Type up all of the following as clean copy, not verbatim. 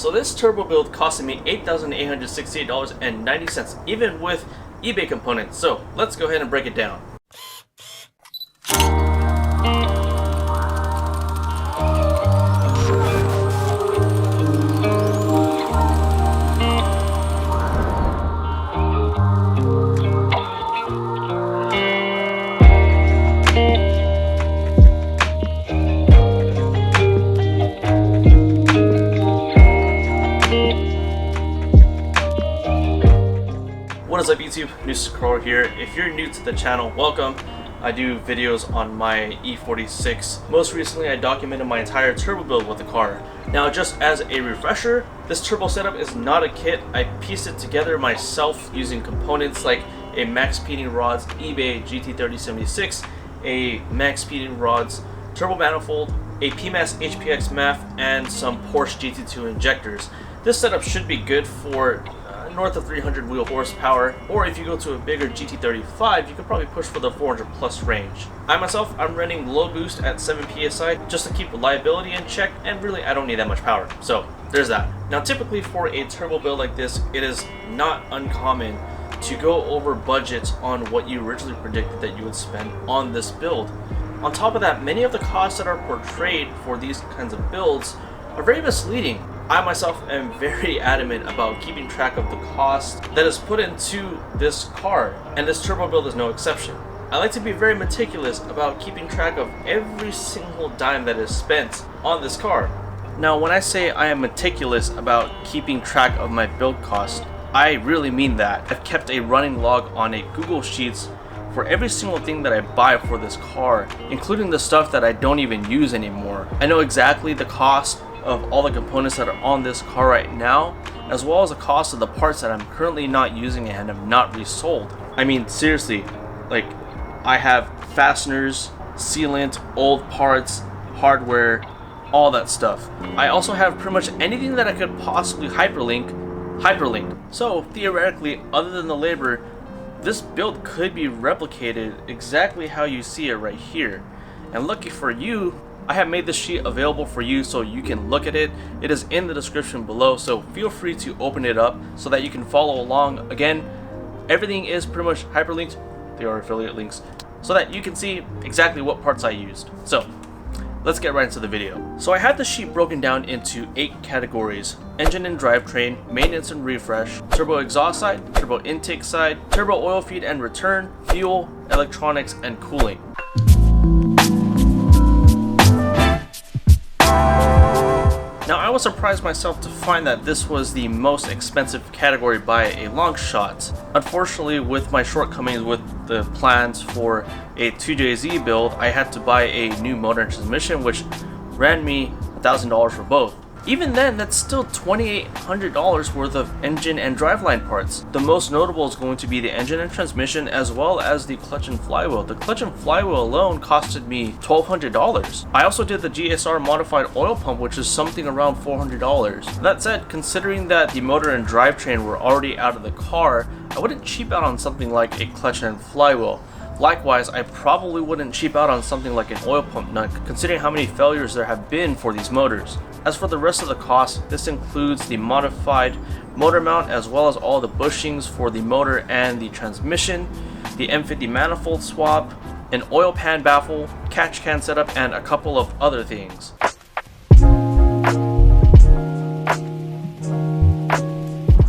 So this turbo build costed me $8,868.90, even with eBay components. So let's go ahead and break it down. What is up YouTube, NewsCrawler here. If you're new to the channel, welcome. I do videos on my E46. Most recently I documented my entire turbo build with the car. Now just as a refresher, this turbo setup is not a kit. I pieced it together myself using components like a max speeding rods eBay GT3076, a max speeding rods turbo manifold, a PMAS HPX MAF, and some Porsche GT2 injectors. This setup should be good for north of 300 wheel horsepower, or if you go to a bigger GT35, you could probably push for the 400 plus range. I'm running low boost at 7 psi just to keep reliability in check, and really I don't need that much power, so there's that. Now typically for a turbo build like this, it is not uncommon to go over budgets on what you originally predicted that you would spend on this build. On top of that, many of the costs that are portrayed for these kinds of builds are very misleading. I myself am very adamant about keeping track of the cost that is put into this car, and this turbo build is no exception. I like to be very meticulous about keeping track of every single dime that is spent on this car. Now when I say I am meticulous about keeping track of my build cost, I really mean that. I've kept a running log on a Google Sheets for every single thing that I buy for this car, including the stuff that I don't even use anymore. I know exactly the cost of all the components that are on this car right now, as well as the cost of the parts that I'm currently not using and have not resold. I mean, seriously, like, I have fasteners, sealant, old parts, hardware, all that stuff. I also have pretty much anything that I could possibly hyperlinked. So theoretically, other than the labor, this build could be replicated exactly how you see it right here. And lucky for you, I have made this sheet available for you so you can look at it. It is in the description below, so feel free to open it up so that you can follow along. Again, everything is pretty much hyperlinked. They are affiliate links, so that you can see exactly what parts I used. So let's get right into the video. So I had the sheet broken down into 8 categories: engine and drivetrain, maintenance and refresh, turbo exhaust side, turbo intake side, turbo oil feed and return, fuel, electronics, and cooling. Now I was surprised myself to find that this was the most expensive category by a long shot. Unfortunately, with my shortcomings with the plans for a 2JZ build, I had to buy a new motor and transmission, which ran me $1,000 for both. Even then, that's still $2,800 worth of engine and driveline parts. The most notable is going to be the engine and transmission, as well as the clutch and flywheel. The clutch and flywheel alone costed me $1,200. I also did the GSR modified oil pump, which is something around $400. That said, considering that the motor and drivetrain were already out of the car, I wouldn't cheap out on something like a clutch and flywheel. Likewise, I probably wouldn't cheap out on something like an oil pump nut, considering how many failures there have been for these motors. As for the rest of the cost, this includes the modified motor mount, as well as all the bushings for the motor and the transmission, the M50 manifold swap, an oil pan baffle, catch can setup, and a couple of other things.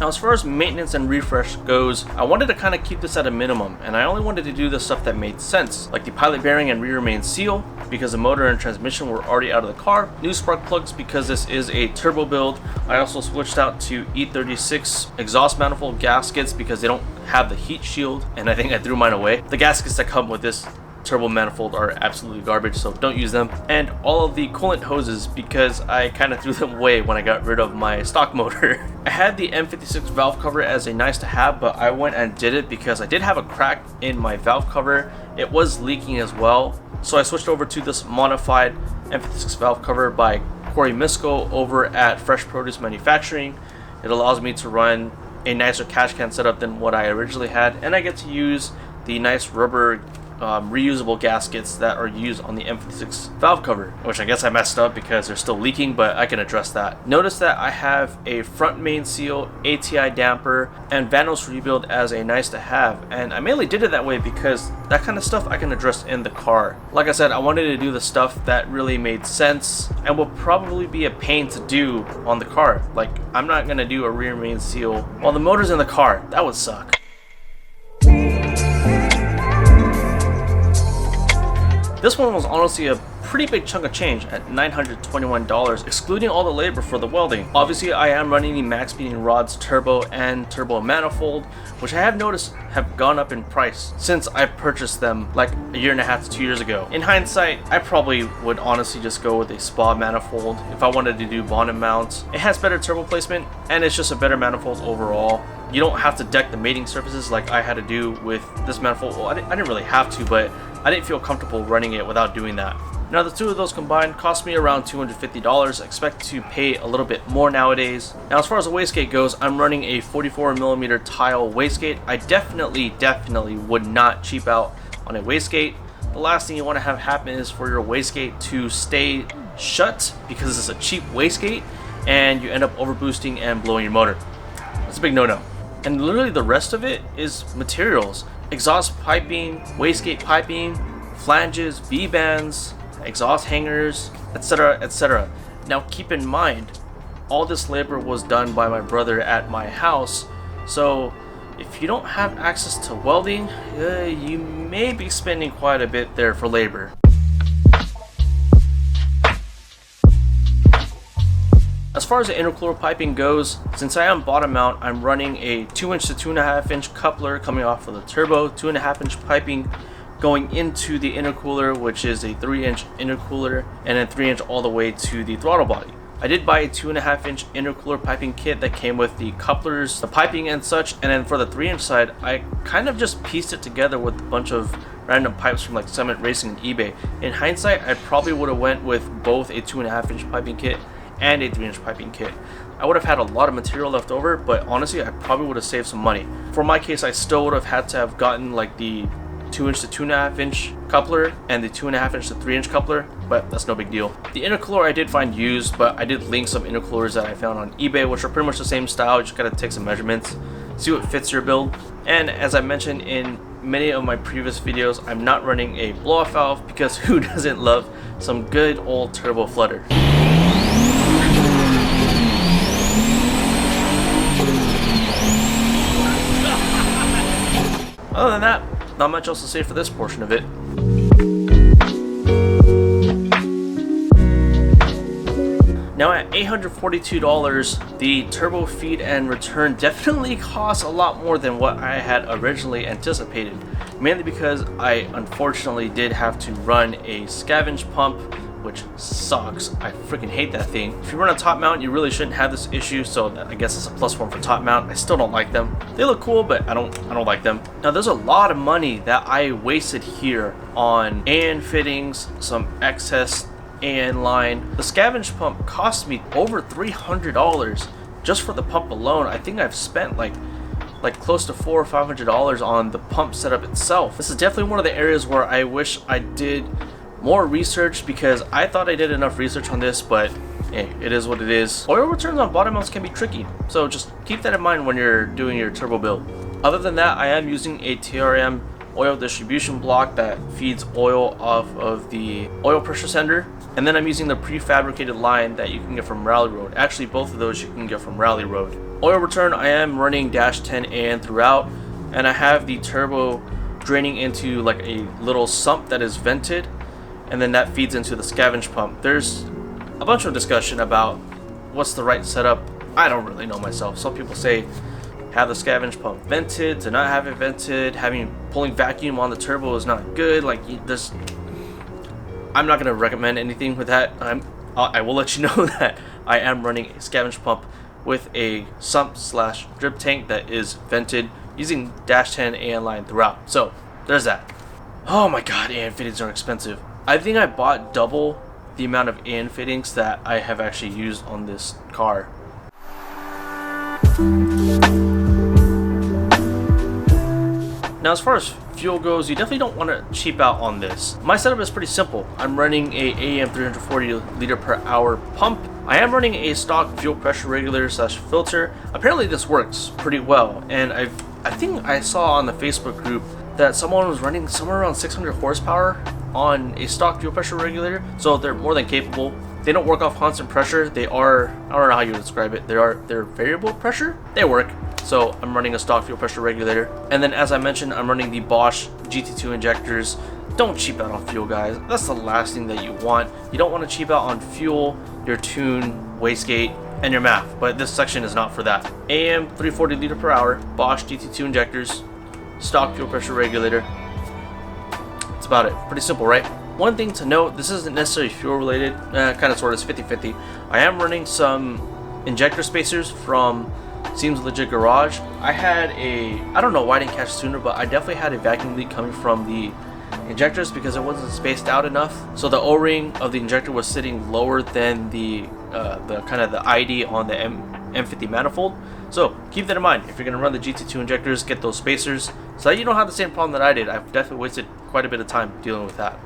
Now as far as maintenance and refresh goes, I wanted to kind of keep this at a minimum, and I only wanted to do the stuff that made sense, like the pilot bearing and rear main seal, because the motor and transmission were already out of the car, new spark plugs because this is a turbo build. I also switched out to E36 exhaust manifold gaskets because they don't have the heat shield, and I think I threw mine away. The gaskets that come with this turbo manifold are absolutely garbage, so don't use them. And all of the coolant hoses because I kind of threw them away when I got rid of my stock motor. I had the M56 valve cover as a nice to have, but I went and did it because I did have a crack in my valve cover. It was leaking as well, so I switched over to this modified M56 valve cover by Corey Misko over at Fresh Produce Manufacturing. It allows me to run a nicer catch can setup than what I originally had, and I get to use the nice rubber reusable gaskets that are used on the M56 valve cover, which I guess I messed up because they're still leaking, but I can address that. Notice that I have a front main seal, ATI damper, and Vanos rebuild as a nice to have, and I mainly did it that way because that kind of stuff I can address in the car. Like I said, I wanted to do the stuff that really made sense and will probably be a pain to do on the car. Like, I'm not gonna do a rear main seal while the motor's in the car. That would suck. This one was honestly a pretty big chunk of change at $921, excluding all the labor for the welding. Obviously, I am running the max speeding rods turbo and turbo manifold, which I have noticed have gone up in price since I purchased them like a year and a half to 2 years ago. In hindsight, I probably would honestly just go with a spa manifold if I wanted to do bonnet mounts. It has better turbo placement and it's just a better manifold overall. You don't have to deck the mating surfaces like I had to do with this manifold. Well, I didn't really have to, but I didn't feel comfortable running it without doing that. Now the two of those combined cost me around $250. I expect to pay a little bit more nowadays. Now as far as the wastegate goes, I'm running a 44mm tile wastegate. I definitely would not cheap out on a wastegate. The last thing you want to have happen is for your wastegate to stay shut because it's a cheap wastegate and you end up overboosting and blowing your motor. That's a big no-no. And literally the rest of it is materials. Exhaust piping, wastegate piping, flanges, V-bands, exhaust hangers, etc, etc. Now keep in mind, all this labor was done by my brother at my house, so if you don't have access to welding, you may be spending quite a bit there for labor. As far as the intercooler piping goes, since I am bottom mount, I'm running a 2-inch to 2.5-inch coupler coming off of the turbo, 2.5-inch piping going into the intercooler, which is a 3-inch intercooler, and then 3-inch all the way to the throttle body. I did buy a 2.5-inch intercooler piping kit that came with the couplers, the piping and such, and then for the 3-inch side, I kind of just pieced it together with a bunch of random pipes from like Summit Racing and eBay. In hindsight, I probably would have went with both a 2.5-inch piping kit and a 3-inch piping kit. I would have had a lot of material left over, but honestly, I probably would have saved some money. For my case, I still would have had to have gotten like the 2-inch to 2.5-inch coupler and the 2.5-inch to 3-inch coupler, but that's no big deal. The intercooler I did find used, but I did link some intercoolers that I found on eBay, which are pretty much the same style. You just gotta take some measurements, see what fits your build. And as I mentioned in many of my previous videos, I'm not running a blow-off valve because who doesn't love some good old turbo flutter? Other than that, not much else to say for this portion of it. Now at $842, the turbo feed and return definitely costs a lot more than what I had originally anticipated. Mainly because I unfortunately did have to run a scavenge pump, which sucks. I freaking hate that thing. If you run a top mount, you really shouldn't have this issue, so I guess it's a plus one for top mount. I still don't like them. They look cool, but I don't like them. Now there's a lot of money that I wasted here on AN fittings, some excess AN line. The scavenge pump cost me over $300 just for the pump alone. I think I've spent like close to $400 or $500 on the pump setup itself. This is definitely one of the areas where I wish I did more research, because I thought I did enough research on this, but hey, it is what it is. Oil returns on bottom mounts can be tricky, so just keep that in mind when you're doing your turbo build. Other than that, I am using a TRM oil distribution block that feeds oil off of the oil pressure sender, and then I'm using the prefabricated line that you can get from Rally Road. Actually, both of those you can get from Rally Road. Oil return, I am running -10 AN throughout, and I have the turbo draining into like a little sump that is vented, and then that feeds into the scavenge pump. There's a bunch of discussion about what's the right setup. I don't really know myself. Some people say have the scavenge pump vented, to not have it vented, pulling vacuum on the turbo is not good. Like, I'm not gonna recommend anything with that. I will let you know that I am running a scavenge pump with a sump / drip tank that is vented using -10 AN line throughout. So there's that. Oh my god, AN fittings are expensive. I think I bought double the amount of AN fittings that I have actually used on this car. Now as far as fuel goes, you definitely don't want to cheap out on this. My setup is pretty simple. I'm running a AEM 340 liter per hour pump. I am running a stock fuel pressure regulator slash filter. Apparently this works pretty well, and I think I saw on the Facebook group that someone was running somewhere around 600 horsepower on a stock fuel pressure regulator, so they're more than capable. They don't work off constant pressure. They are, I don't know how you would describe it, they're variable pressure. They work. So I'm running a stock fuel pressure regulator, and then as I mentioned, I'm running the Bosch GT2 injectors. Don't cheap out on fuel, guys. That's the last thing that you want. You don't want to cheap out on fuel, your tune, wastegate, and your MAF, but this section is not for that. AM 340 liter per hour, Bosch GT2 injectors, stock fuel pressure regulator. That's about it. Pretty simple, right? One thing to note, this isn't necessarily fuel related, kind of sort of 50-50. I am running some injector spacers from Seems Legit Garage. I had I don't know why I didn't catch sooner, but I definitely had a vacuum leak coming from the injectors because it wasn't spaced out enough. So the O-ring of the injector was sitting lower than the kind of the ID on the M50 manifold. So keep that in mind. If you're going to run the GT2 injectors, get those spacers so that you don't have the same problem that I did. I've definitely wasted quite a bit of time dealing with that.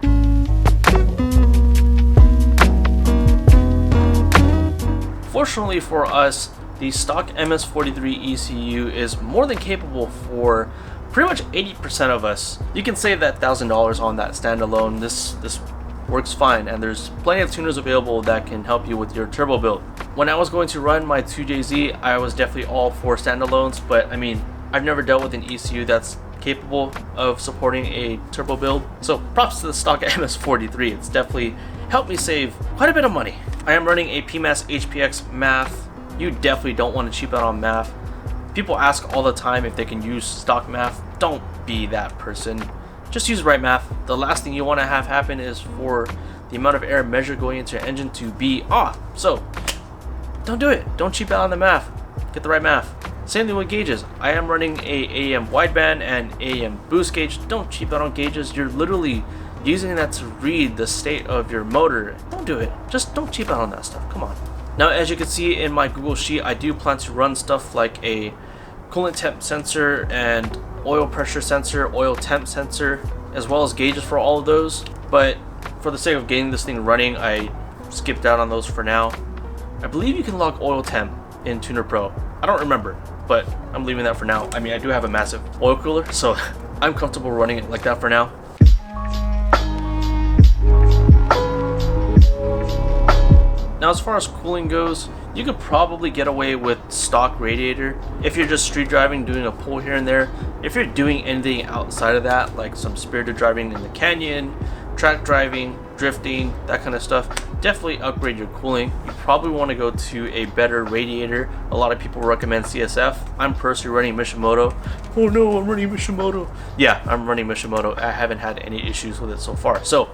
Fortunately for us, the stock MS43 ECU is more than capable for pretty much 80% of us. You can save that $1,000 on that standalone. This works fine, and there's plenty of tuners available that can help you with your turbo build. When I was going to run my 2JZ, I was definitely all for standalones, but I mean, I've never dealt with an ECU that's capable of supporting a turbo build. So props to the stock MS43. It's definitely helped me save quite a bit of money. I am running a PMAS HPX MAF. You definitely don't want to cheap out on MAF. People ask all the time if they can use stock MAF. Don't be that person. Just use the right MAF. The last thing you want to have happen is for the amount of air measured going into your engine to be off. So don't do it. Don't cheap out on the MAF. Get the right MAF. Same thing with gauges. I am running a AEM wideband and AEM boost gauge. Don't cheap out on gauges. You're literally using that to read the state of your motor. Don't do it. Just don't cheap out on that stuff. Come on. Now, as you can see in my Google Sheet, I do plan to run stuff like a coolant temp sensor and oil pressure sensor, oil temp sensor, as well as gauges for all of those. But for the sake of getting this thing running, I skipped out on those for now. I believe you can log oil temp in Tuner Pro. I don't remember, but I'm leaving that for now. I mean, I do have a massive oil cooler, so I'm comfortable running it like that for now. Now, as far as cooling goes, you could probably get away with stock radiator if you're just street driving, doing a pull here and there. If you're doing anything outside of that, like some spirited driving in the canyon, track driving, drifting, that kind of stuff, definitely upgrade your cooling. You probably want to go to a better radiator. A lot of people recommend CSF. I'm personally running Mishimoto. Oh no, I'm running Mishimoto. Yeah, I'm running Mishimoto. I haven't had any issues with it so far. So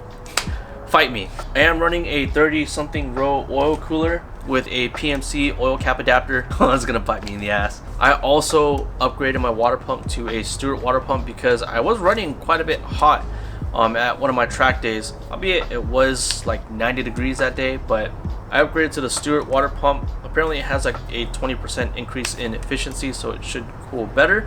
fight me. I am running a 30-something row oil cooler with a PMC oil cap adapter. That's gonna bite me in the ass. I also upgraded my water pump to a Stewart water pump because I was running quite a bit hot at one of my track days, albeit it was like 90 degrees that day. But I upgraded to the Stewart water pump. Apparently it has like a 20% increase in efficiency, so it should cool better.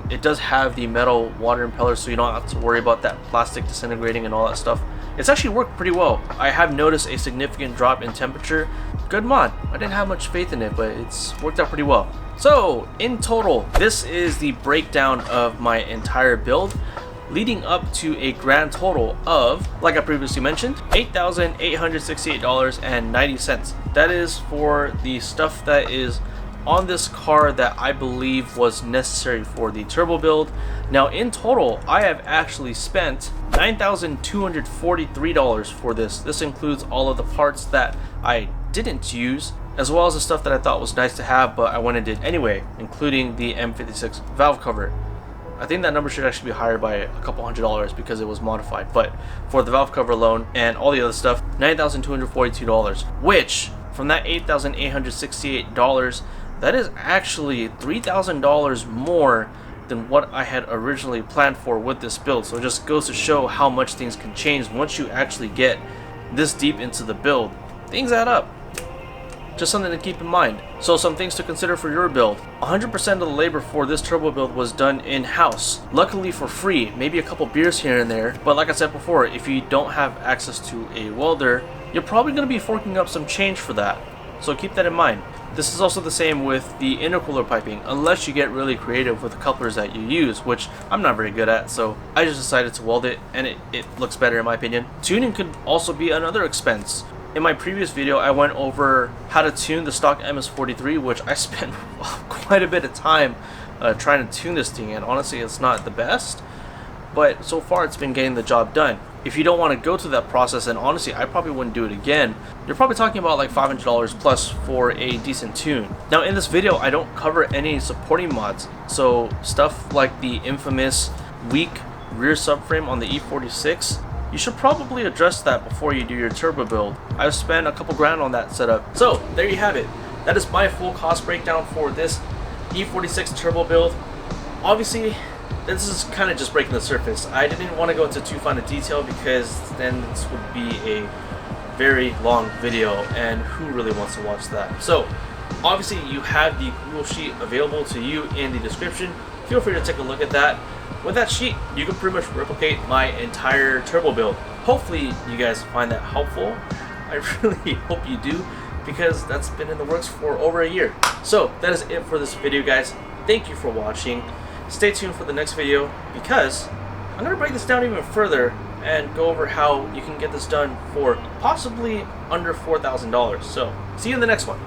It does have the metal water impeller, so you don't have to worry about that plastic disintegrating and all that stuff. It's actually worked pretty well. I have noticed a significant drop in temperature. Good mod. I didn't have much faith in it, but it's worked out pretty well. So in total, this is the breakdown of my entire build, leading up to a grand total of, like I previously mentioned, $8,868.90. That is for the stuff that is on this car that I believe was necessary for the turbo build. Now in total, I have actually spent $9,243 for this. This includes all of the parts that I didn't use, as well as the stuff that I thought was nice to have but I went and did anyway, including the M56 valve cover. I think that number should actually be higher by a couple $100s because it was modified, but for the valve cover alone and all the other stuff, $9,242, which from that $8,868, that is actually $3,000 more than what I had originally planned for with this build. So it just goes to show how much things can change once you actually get this deep into the build. Things add up. Just something to keep in mind. So some things to consider for your build. 100% of the labor for this turbo build was done in-house. Luckily for free, maybe a couple beers here and there. But like I said before, if you don't have access to a welder, you're probably going to be forking up some change for that. So keep that in mind. This is also the same with the intercooler piping, unless you get really creative with the couplers that you use, which I'm not very good at, so I just decided to weld it, and it looks better in my opinion. Tuning could also be another expense. In my previous video, I went over how to tune the stock MS-43, which I spent quite a bit of time trying to tune this thing, and honestly it's not the best, but so far it's been getting the job done. If you don't want to go through that process, and honestly I probably wouldn't do it again, you're probably talking about like $500 plus for a decent tune. Now in this video I don't cover any supporting mods, so stuff like the infamous weak rear subframe on the E46, you should probably address that before you do your turbo build. I've spent a couple grand on that setup. So there you have it. That is my full cost breakdown for this E46 turbo build. Obviously this is kind of just breaking the surface. I didn't want to go into too fine a detail because then this would be a very long video, and who really wants to watch that? So obviously you have the Google Sheet available to you in the description. Feel free to take a look at that. With that sheet, you can pretty much replicate my entire turbo build. Hopefully you guys find that helpful. I really hope you do, because that's been in the works for over a year. So that is it for this video, guys. Thank you for watching. Stay tuned for the next video, because I'm going to break this down even further and go over how you can get this done for possibly under $4,000. So see you in the next one.